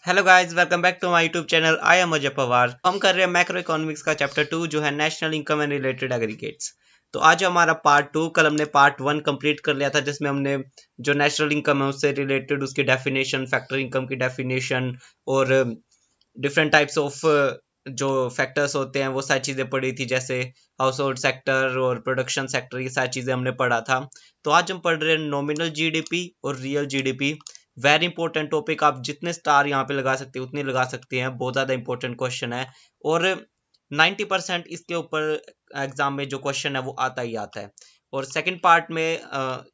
Hello guys, welcome back to my YouTube channel. I am Ajay Pawar. हम कर रहे हैं मैक्रो इकोनॉमिक्स का चैप्टर 2 जो है national income and related aggregates. तो आज हमारा पार्ट 2, कल हमने पार्ट 1 कंप्लीट कर लिया था जिसमें हमने जो नेशनल इनकम है उससे रिलेटेड उसकी डेफिनेशन, फैक्टर इनकम की डेफिनेशन और डिफरेंट टाइप्स ऑफ जो फैक्टर्स होते हैं वो सारी चीज़ें पढ़ी थी, जैसे हाउस होल्ड सेक्टर और प्रोडक्शन सेक्टर, ये सारी चीज़ें हमने पढ़ा था। तो आज हम पढ़ रहे हैं नॉमिनल जीडीपी और real GDP. Very important topic, आप जितने स्टार यहाँ पे लगा सकते हैं उतने लगा सकते हैं, बहुत ज़्यादा इंपॉर्टेंट क्वेश्चन है और 90% इसके ऊपर एग्जाम में जो क्वेश्चन है वो आता ही आता है। और सेकंड पार्ट में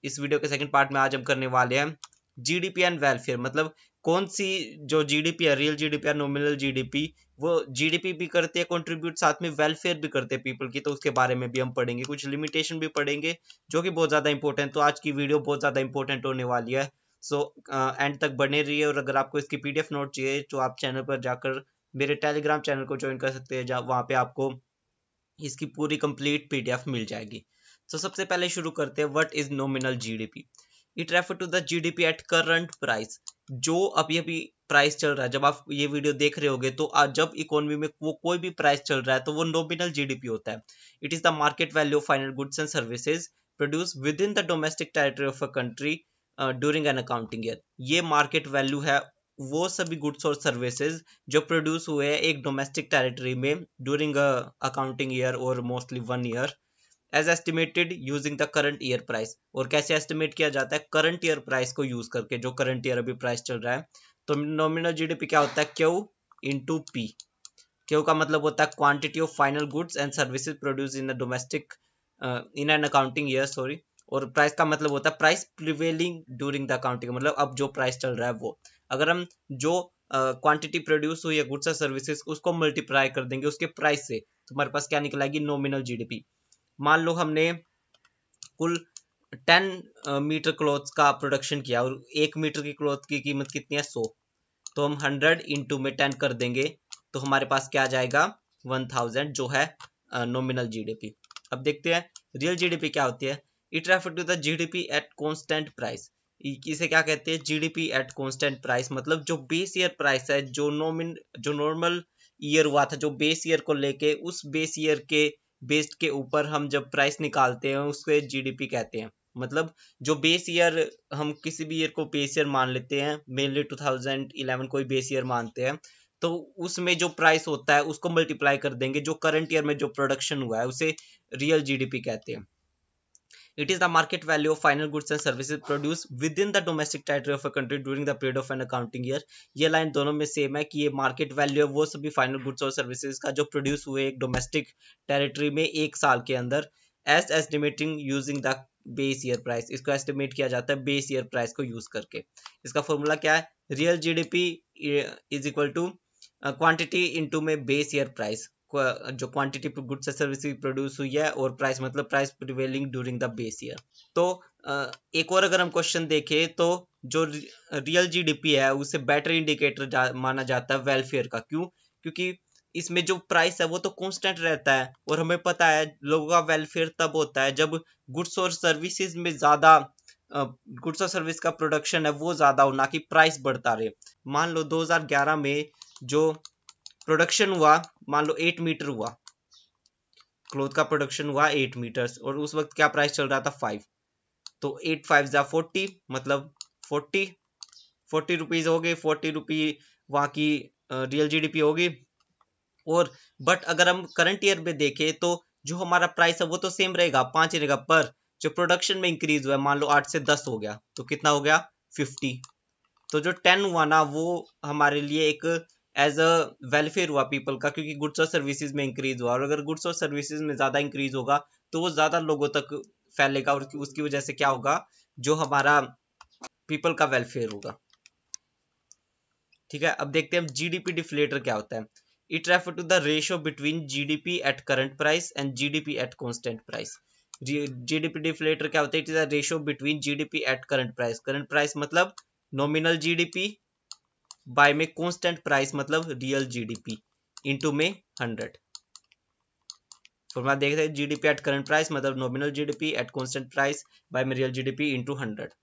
इस वीडियो के सेकंड पार्ट में आज हम करने वाले हैं जीडीपी एंड वेलफेयर। मतलब कौन सी जो जीडीपी है, रियल जीडीपी या नॉमिनल जीडीपी, वो जीडीपी भी करते हैं कंट्रीब्यूट, साथ में वेलफेयर भी करते हैं पीपल की, तो उसके बारे में भी हम पढ़ेंगे। कुछ लिमिटेशन भी पढ़ेंगे जो कि बहुत ज़्यादा इंपॉर्टेंट। तो आज की वीडियो बहुत ज़्यादा इंपॉर्टेंट होने वाली है। सो एंड तक बने रहिए। और अगर आपको इसकी पीडीएफ नोट चाहिए तो आप चैनल पर जाकर मेरे टेलीग्राम चैनल को ज्वाइन कर सकते हैं, जहाँ वहाँ पे आपको इसकी पूरी कंप्लीट पीडीएफ मिल जाएगी। तो सबसे पहले शुरू करते हैं, what is nominal GDP. It refer to the GDP at current price. जो अभी अभी प्राइस चल रहा है, जब आप ये वीडियो देख रहे होगे तो आज जब इकोनॉमी में वो कोई भी प्राइस चल रहा है तो वो नॉमिनल जीडीपी होता है। It is the market value of final goods and services produce with in the domestic territory of a country during an accounting year. ये मार्केट वैल्यू है वो सभी गुड्स और सर्विसेज जो प्रोड्यूस हुए हैं एक डोमेस्टिक टेरिटरी में ड्यूरिंग अकाउंटिंग ईयर और mostly 1 year, as estimated using the current year price. और कैसे एस्टिमेट किया जाता है? करंट ईयर प्राइस को यूज करके, जो करंट ईयर अभी प्राइस चल रहा है। तो नॉमिनल जीडीपी क्या होता है? Q into P. क्यू का मतलब होता है quantity of final goods and services produce in domestic in an accounting year, sorry. और प्राइस का मतलब होता है price prevailing during the accounting, मतलब अब जो प्राइस चल रहा है वो। अगर हम जो क्वांटिटी प्रोड्यूस हुई है गुड्स और सर्विसेज उसको मल्टीप्लाई कर देंगे उसके प्राइस से, तो हमारे पास क्या निकलेगी? Nominal GDP. मान लो हमने कुल 10 मीटर क्लॉथ्स का प्रोडक्शन किया और 1 मीटर की क्लॉथ की कीमत कितनी है? 100। तो हम 100 इंटू में 10 कर देंगे तो हमारे पास क्या आ जाएगा? 1000, जो है नॉमिनल जीडीपी। अब देखते हैं रियल जीडीपी क्या होती है। It refer to the GDP at constant price. इसे क्या कहते हैं? जीडीपी एट कांस्टेंट प्राइस, मतलब जो बेस ईयर प्राइस है, जो नॉर्मल ईयर हुआ था, जो बेस ईयर को लेके उस बेस ईयर के बेस्ड के ऊपर हम जब प्राइस निकालते हैं उसको जीडीपी कहते हैं। मतलब जो बेस ईयर, हम किसी भी ईयर को बेस ईयर मान लेते हैं, मेनली 2011 को ही बेस ईयर मानते हैं, तो उसमें जो प्राइस होता है उसको मल्टीप्लाई कर देंगे, जो करंट ईयर में जो प्रोडक्शन हुआ है उसे रियल जीडीपी कहते हैं। It is the market value of final goods and services produce with in the domestic territory of a country during the period of an accounting year. ये line दोनों में सेम है कि ये मार्केट वैल्यू है वो सभी फाइनल गुड्स और सर्विसेज का जो प्रोड्यूस हुए एक डोमेस्टिक टेरिटरी में एक साल के अंदर, as estimating using the base year price. इसको एस्टिमेट किया जाता है बेस ईयर प्राइस को यूज करके। इसका फॉर्मूला क्या है? Real GDP is equal to quantity into में बेस ईयर प्राइस। जो quantity goods and services produce हुई है और प्राइस मतलब price prevailing during the base year. तो एक और अगर हम क्वेश्चन देखें तो जो रियल जीडीपी है उसे बेटर इंडिकेटर माना जाता है वेलफेयर का। क्यों? क्योंकि इसमें जो प्राइस है वो तो कांस्टेंट रहता है और हमें पता है लोगों का वेलफेयर तब होता है जब गुड्स और सर्विसेज में ज्यादा गुड्स और सर्विस का प्रोडक्शन है वो ज्यादा हो, ना कि प्राइस बढ़ता रहे। मान लो 2011 में जो प्रोडक्शन हुआ, मान लो 8 मीटर हुआ, क्लोथ का प्रोडक्शन हुआ 8 मीटर्स और उस वक्त क्या प्राइस चल रहा था? 5। तो 8 5 जा 40, मतलब 40 रुपीज हो गए। 40 रुपी वहां की रियल जीडीपी होगी। और बट अगर हम करंट ईयर में देखें तो जो हमारा प्राइस है वो तो सेम रहेगा, 5 ही रहेगा, पर जो प्रोडक्शन में इंक्रीज हुआ है, मान लो 8 से 10 हो गया तो कितना हो गया? 50। तो जो 10 हुआ ना वो हमारे लिए एक एज अ वेलफेयर हुआ पीपल का, क्योंकि गुड्स और सर्विसेज में इंक्रीज हुआ। और अगर गुड्स और सर्विसेज में ज्यादा इंक्रीज होगा तो वो ज्यादा लोगों तक फैलेगा और उसकी वजह से क्या होगा? जो हमारा पीपल का वेलफेयर होगा। ठीक है, अब देखते हैं जीडीपी डिफ्लेटर क्या होता है। It refer to the ratio between GDP at current price and GDP at constant price. GDP deflator क्या होता है? It is the ratio between GDP at current price. Current price मतलब नॉमिनल जीडीपी, बाय में constant price मतलब real GDP, into में 100। Formula देख रहे हैं, जीडीपी एट करंट प्राइस मतलब nominal GDP at constant price by में रियल जीडीपी इनटू 100।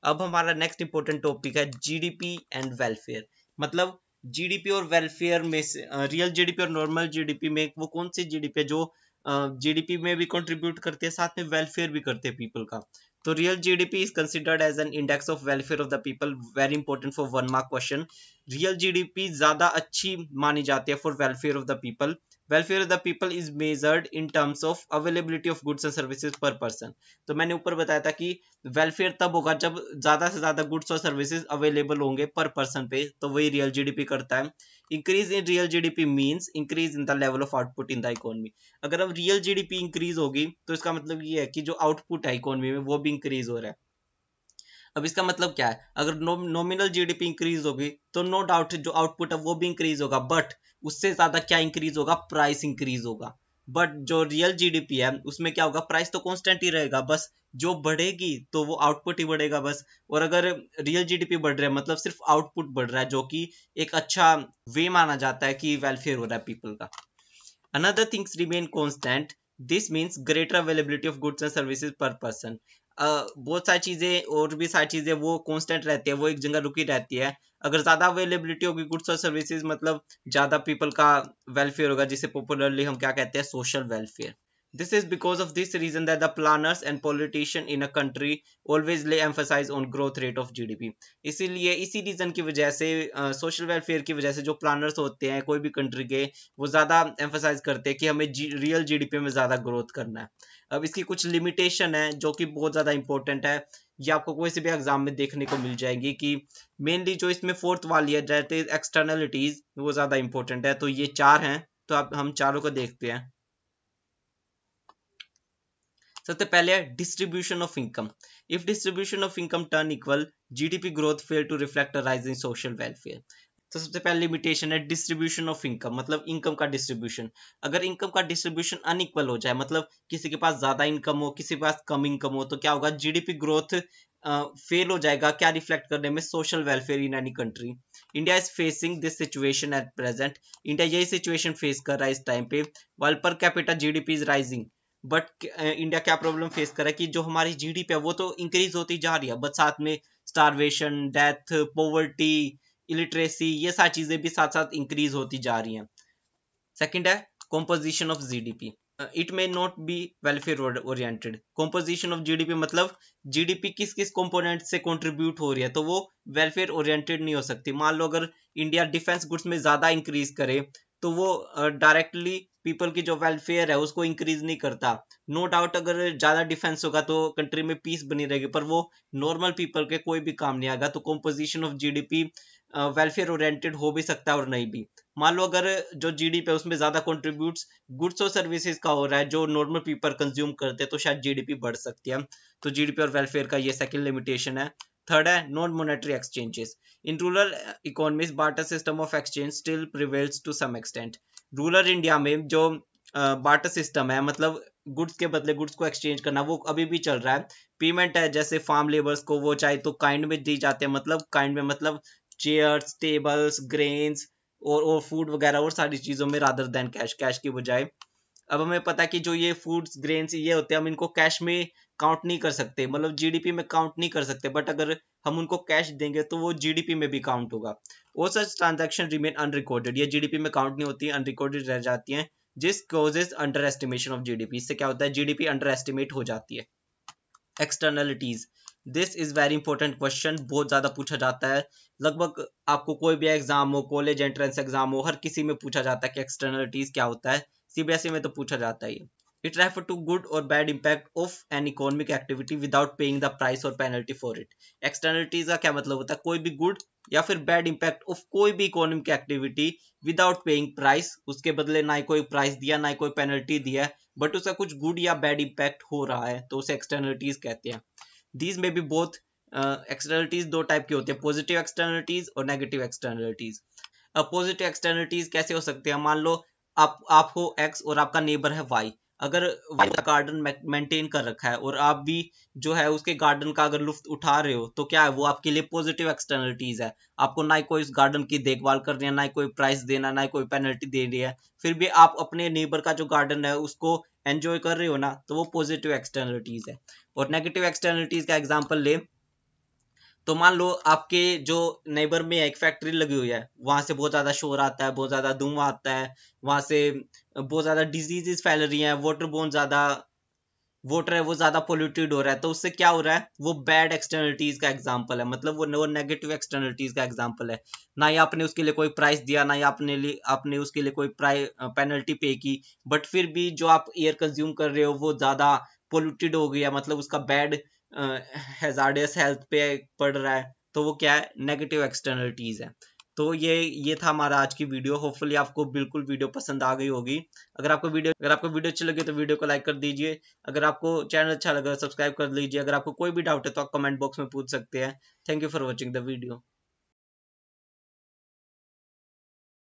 अब हमारा नेक्स्ट इंपॉर्टेंट टॉपिक है जीडीपी एंड वेलफेयर। मतलब जीडीपी और वेलफेयर में से रियल जीडीपी और नॉर्मल जीडीपी में वो कौन सी जीडीपी है जो जीडीपी में भी कंट्रीब्यूट करते हैं, साथ में वेलफेयर भी करते हैं पीपल का? तो real GDP is considered as an index of welfare of the people, very important for 1 mark question. Real GDP ज्यादा अच्छी मानी जाती है for welfare of the people. Welfare of the people is measured in terms of availability of goods and services per person. तो मैंने ऊपर बताया था कि वेलफेयर तब होगा जब ज्यादा से ज्यादा गुड्स और सर्विसेज अवेलेबल होंगे पर पर्सन पे, तो वही रियल जीडीपी करता है। Increase in real GDP means increase in the level of output in the economy. अगर अब रियल जीडीपी इंक्रीज होगी तो इसका मतलब ये है कि जो आउटपुट है इकोनॉमी में वो भी इंक्रीज हो रहा है। अब इसका मतलब क्या है, अगर नॉमिनल जीडीपी इंक्रीज होगी तो नो डाउट जो आउटपुट है वो भी इंक्रीज होगा, बट उससे ज्यादा क्या इंक्रीज होगा, प्राइस इंक्रीज होगा। बट जो रियल जीडीपी है उसमें क्या होगा, प्राइस तो कांस्टेंट ही रहेगा, बस जो बढ़ेगी तो वो आउटपुट ही बढ़ेगा बस। और अगर रियल जीडीपी बढ़ रहा है मतलब सिर्फ आउटपुट बढ़ रहा है, जो कि एक अच्छा वे माना जाता है कि वेलफेयर हो रहा है पीपल का। Another things remain constant. This means greater availability of goods and services per person. बहुत सारी चीजें और भी सारी चीजें वो कांस्टेंट रहती है, वो एक जगह रुकी रहती है। अगर ज्यादा अवेलेबिलिटी होगी गुड्स और सर्विसेज मतलब ज्यादा पीपल का वेलफेयर होगा, जिसे पॉपुलरली हम क्या कहते हैं, social welfare. This is because of this reason that the planners and politicians in a country always lay emphasis on growth rate of GDP. इसीलिए इसी रीजन की वजह से सोशल वेलफेयर की वजह से जो प्लानर्स होते हैं कोई भी कंट्री के, वो ज्यादा एम्फेसाइज करते हैं कि हमें रियल जीडीपी में ज्यादा ग्रोथ करना है। अब इसकी कुछ लिमिटेशन है जो कि बहुत ज्यादा इंपॉर्टेंट है, ये आपको कोई से भी एग्जाम में देखने को मिल जाएगी कि मेनली जो इसमें फोर्थ वाली है दैट इज एक्सटर्नलिटीज, वो ज्यादा इंपॉर्टेंट है। तो ये चार हैं, तो अब हम चारों को देखते हैं। सबसे पहले है distribution of income. If distribution of income turn equal, GDP growth fail to reflect a rise in social welfare. तो सबसे पहले लिमिटेशन है डिस्ट्रीब्यूशन ऑफ इनकम, मतलब इनकम का डिस्ट्रीब्यूशन। अगर इनकम का डिस्ट्रीब्यूशन अनइक्वल हो जाए, मतलब किसी के पास ज्यादा इनकम हो किसी के पास कम इनकम हो, तो क्या होगा, जीडीपी ग्रोथ फेल हो जाएगा क्या रिफ्लेक्ट करने में, social welfare in any country. India is facing this situation at present. India यही सिचुएशन फेस कर रहा है इस टाइम पे। While per capita GDP is rising, but India क्या प्रॉब्लम फेस कर रहा है कि जो हमारी जीडीपी है वो तो इंक्रीज होती जा रही है, बट साथ में स्टारवेशन, डेथ, पॉवर्टी, इलिटरेसी, ये सारी चीजें भी साथ साथ इंक्रीज होती जा रही हैं। सेकंड है composition of GDP. It may not be welfare oriented. Composition of GDP मतलब जीडीपी किस किस कंपोनेंट से कंट्रीब्यूट हो रही है, तो वो वेलफेयर ओरिएंटेड नहीं हो सकती। मान लो अगर इंडिया डिफेंस गुड्स में ज्यादा इंक्रीज करे तो वो डायरेक्टली पीपल की जो वेलफेयर है उसको इंक्रीज नहीं करता। नो डाउट अगर ज्यादा डिफेंस होगा तो कंट्री में पीस बनी रहेगी, पर वो नॉर्मल पीपल के कोई भी काम नहीं आएगा। तो composition of GDP welfare oriented हो भी सकता है और नहीं भी। मान लो अगर जो जीडीपी है उसमें ज्यादा कंट्रीब्यूट्स गुड्स और सर्विसेज का हो रहा है जो नॉर्मल पीपल कंज्यूम करते हैं, तो शायद जीडीपी बढ़ सकती है। तो जीडीपी और वेलफेयर का ये सेकंड लिमिटेशन है। थर्ड है non monetary exchanges. In rural economies barter system of exchange still prevails to some extent. Rural India में जो बार्टर सिस्टम है, मतलब गुड्स के बदले गुड्स को एक्सचेंज करना, वो अभी भी चल रहा है। पेमेंट है जैसे फार्म लेबर्स को वो चाहे तो काइंड में दी जाते हैं, मतलब काइंड में मतलब चेयर्स, टेबल्स, ग्रेन्स और फूड वगैरह और सारी चीजों में, रादर देन कैश, कैश की बजाय। अब हमें पता है कि जो ये फूड्स ग्रेन्स ये होते हैं हम इनको कैश में काउंट नहीं कर सकते, मतलब जीडीपी में काउंट नहीं कर सकते, बट अगर हम उनको कैश देंगे तो वो जीडीपी में भी काउंट होगा। वो सच ट्रांजैक्शन रिमेन अनरिकॉर्डेड, ये जीडीपी में काउंट नहीं होती, अनरिकॉर्डेड रह जाती हैं, जिस causes under estimation of GDP. इससे क्या होता है, जीडीपी अंडर एस्टिमेट हो जाती है। Externalities, this is very important question, बहुत ज्यादा पूछा जाता है। लगभग आपको कोई भी एग्जाम हो, कॉलेज एंट्रेंस एग्जाम हो, हर किसी में पूछा जाता है कि एक्सटर्नलिटीज क्या होता है। सीबीएसई में तो पूछा जाता ही है। इट रेफर टू गुड और bad impact of an economic activity without paying the price और पेनल्टी फॉर इट। एक्सटर्नलिटीज का क्या मतलब होता है, कोई भी गुड या फिर बैड इम्पैक्ट ऑफ कोई भी economic activity without paying price, उसके बदले ना ही कोई प्राइस दिया ना ही कोई पेनल्टी दिया, बट उसका कुछ गुड या बैड इम्पैक्ट हो रहा है, तो उसे एक्सटर्नलिटीज कहते हैं। दीज में भी बोथ एक्सटर्नलिटीज दो टाइप की होती है, पॉजिटिव एक्सटर्नलिटीज और नेगेटिव एक्सटर्नलिटीज। अब पॉजिटिव एक्सटर्नलिटीज कैसे हो सकती है, मान लो आप हो एक्स और आपका नेबर है वाई। अगर वाई का गार्डन मेंटेन कर रखा है और आप भी जो है उसके गार्डन का अगर लुफ्त उठा रहे हो, तो क्या है, वो आपके लिए पॉजिटिव एक्सटर्नलिटीज है। आपको ना ही कोई उस गार्डन की देखभाल करनी है, ना ही कोई प्राइस देना, ना ही कोई पेनल्टी देनी है, फिर भी आप अपने नेबर का जो गार्डन है उसको एंजॉय कर रहे हो ना, तो वो पॉजिटिव एक्सटर्नलिटीज है। और नेगेटिव एक्सटर्नलिटीज का एग्जांपल ले, तो मान लो आपके जो नेबर में एक फैक्ट्री लगी हुई है, वहां से बहुत ज्यादा शोर आता है, बहुत ज्यादा धुआं आता है, वहां से बहुत ज्यादा डिजीजेस फैल रही हैं, वाटर है वो ज्यादा पोल्यूटेड हो रहा है, तो उससे क्या हो रहा है, वो बैड एक्सटर्नलिटीज का एग्जांपल है, मतलब वो नेगेटिव एक्सटर्नलिटीज का एग्जांपल है। ना ही आपने उसके लिए कोई प्राइस दिया, ना ही आपने उसके लिए कोई पेनल्टी पे की, बट फिर भी जो आप एयर कंज्यूम कर रहे हो वो ज्यादा पोल्यूटेड हो गया, मतलब उसका बैड हैजार्डियस हेल्थ पे पड़ रहा है, तो वो क्या है, नेगेटिव एक्सटर्नलिटीज है। तो ये था हमारा आज की वीडियो। होपफुली आपको बिल्कुल वीडियो पसंद आ गई होगी। अगर आपको वीडियो अच्छी लगी तो वीडियो को लाइक कर दीजिए। अगर आपको चैनल अच्छा लगा सब्सक्राइब कर लीजिए। अगर आपको कोई भी डाउट है तो आप कमेंट बॉक्स में पूछ सकते हैं। Thank you for watching the video.